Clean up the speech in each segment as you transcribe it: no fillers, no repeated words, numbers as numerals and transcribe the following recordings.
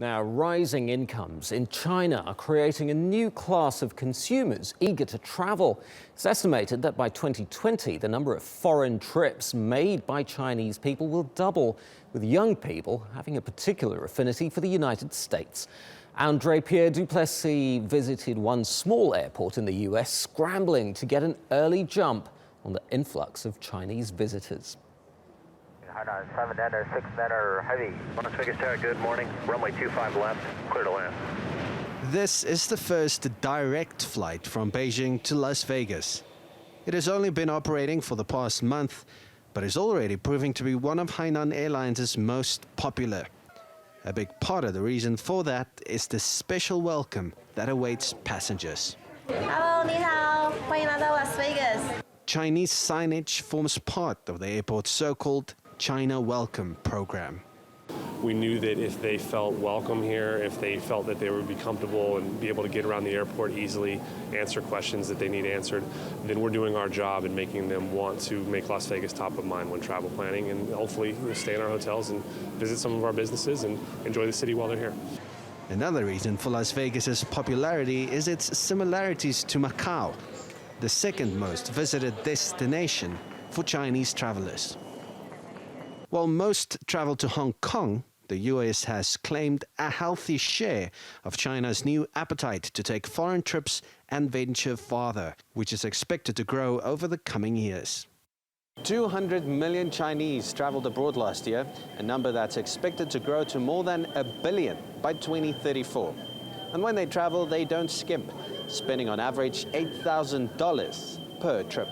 Now, rising incomes in China are creating a new class of consumers eager to travel. It's estimated that by 2020, the number of foreign trips made by Chinese people will double, with young people having a particular affinity for the United States. Andre-Pierre du Plessis visited one small airport in the US, scrambling to get an early jump on the influx of Chinese visitors. 7-6 heavy. Las Vegas Tower, good morning. Runway 25 left, clear to land. This is the first direct flight from Beijing to Las Vegas. It has only been operating for the past month, but is already proving to be one of Hainan Airlines' most popular. A big part of the reason for that is the special welcome that awaits passengers. Hello, 你好，欢迎来到 Las Vegas. Chinese signage forms part of the airport's so-called China Welcome program. We knew that if they felt welcome here, if they felt that they would be comfortable and be able to get around the airport easily, answer questions that they need answered, then we're doing our job in making them want to make Las Vegas top of mind when travel planning, and hopefully stay in our hotels and visit some of our businesses and enjoy the city while they're here. Another reason for Las Vegas's popularity is its similarities to Macau, the second most visited destination for Chinese travelers. While most travel to Hong Kong, the US has claimed a healthy share of China's new appetite to take foreign trips and venture farther, which is expected to grow over the coming years. 200 million Chinese traveled abroad last year, a number that's expected to grow to more than 1 billion by 2034. And when they travel, they don't skimp, spending on average $8,000 per trip.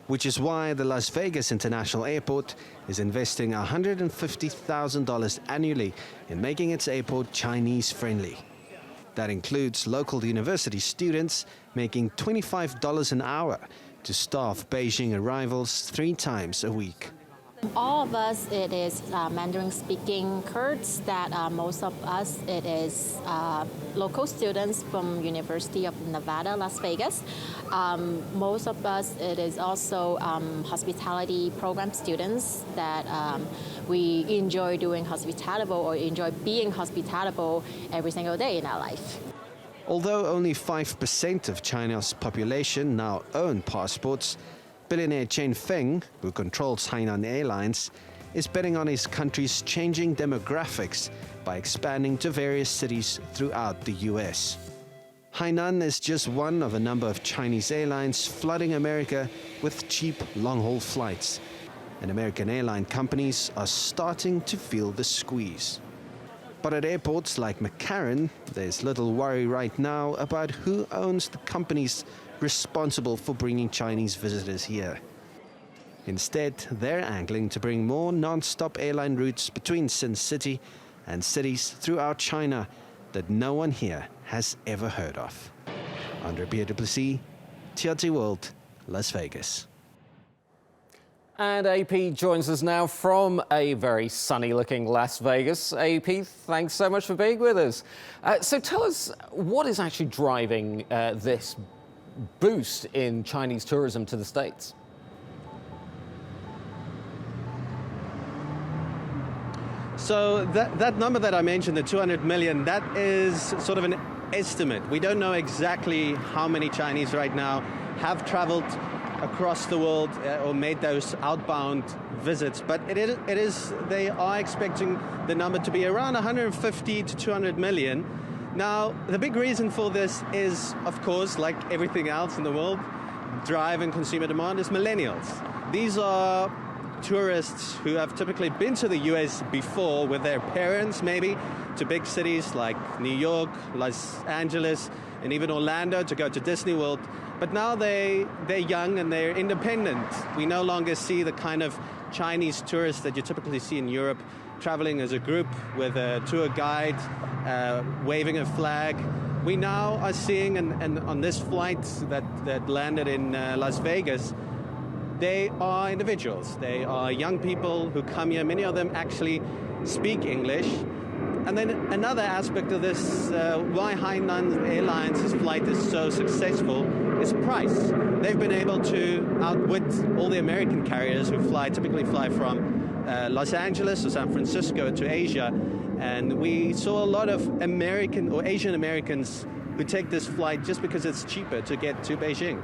Which is why the Las Vegas International Airport is investing $150,000 annually in making its airport Chinese-friendly. That includes local university students making $25 an hour to staff Beijing arrivals 3 times a week. All of us, it is Mandarin-speaking Kurds. That most of us, it is local students from University of Nevada, Las Vegas. Most of us, it is also hospitality program students that we enjoy doing hospitable or enjoy being hospitable every single day in our life. Although only 5% of China's population now own passports, billionaire Chen Feng, who controls Hainan Airlines, is betting on his country's changing demographics by expanding to various cities throughout the US. Hainan is just one of a number of Chinese airlines flooding America with cheap long-haul flights, and American airline companies are starting to feel the squeeze. But at airports like McCarran, there's little worry right now about who owns the companies responsible for bringing Chinese visitors here. Instead, they're angling to bring more non-stop airline routes between Sin City and cities throughout China that no one here has ever heard of. Andre-Pierre du Plessis, TRT World, Las Vegas. And AP joins us now from a very sunny-looking Las Vegas. AP, thanks so much for being with us. So tell us, what is actually driving this boost in Chinese tourism to the States? So that number that I mentioned, the 200 million, that is sort of an estimate. We don't know exactly how many Chinese right now have traveled across the world or made those outbound visits, but they are expecting the number to be around 150 to 200 million. Now, the big reason for this is, of course, like everything else in the world, driving consumer demand is millennials. These are tourists who have typically been to the US before with their parents, maybe, to big cities like New York, Los Angeles, and even Orlando to go to Disney World. But now they're young and they're independent. We no longer see the kind of Chinese tourists that you typically see in Europe traveling as a group with a tour guide, waving a flag. We now are seeing, and on this flight that landed in Las Vegas, they are individuals. They are young people who come here. Many of them actually speak English. And then another aspect of this, why Hainan Airlines' flight is so successful, is price. They've been able to outwit all the American carriers who typically fly from Los Angeles or San Francisco to Asia, and we saw a lot of American or Asian Americans who take this flight just because it's cheaper to get to Beijing.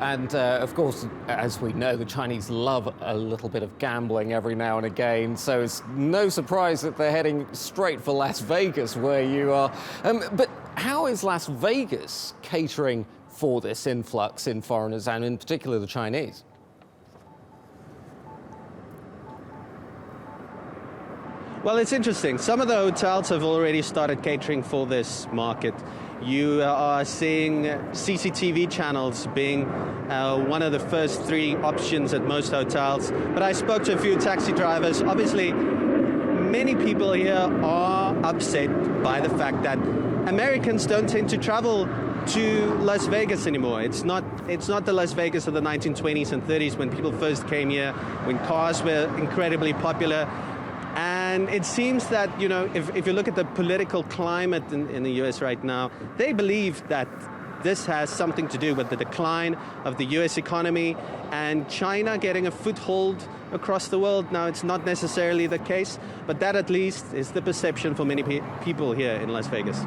And of course, as we know, the Chinese love a little bit of gambling every now and again, so it's no surprise that they're heading straight for Las Vegas, where you are. But how is Las Vegas catering for this influx in foreigners, and in particular the Chinese? Well, it's interesting. Some of the hotels have already started catering for this market. You are seeing CCTV channels being one of the first 3 options at most hotels. But I spoke to a few taxi drivers. Obviously, many people here are upset by the fact that Americans don't tend to travel to Las Vegas anymore. It's not the Las Vegas of the 1920s and 30s when people first came here, when cars were incredibly popular. And it seems that, you know, if you look at the political climate in the US right now, they believe that this has something to do with the decline of the US economy and China getting a foothold across the world. Now, it's not necessarily the case, but that at least is the perception for many people here in Las Vegas.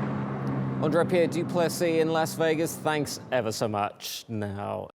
Andre-Pierre du Plessis in Las Vegas, thanks ever so much. Now,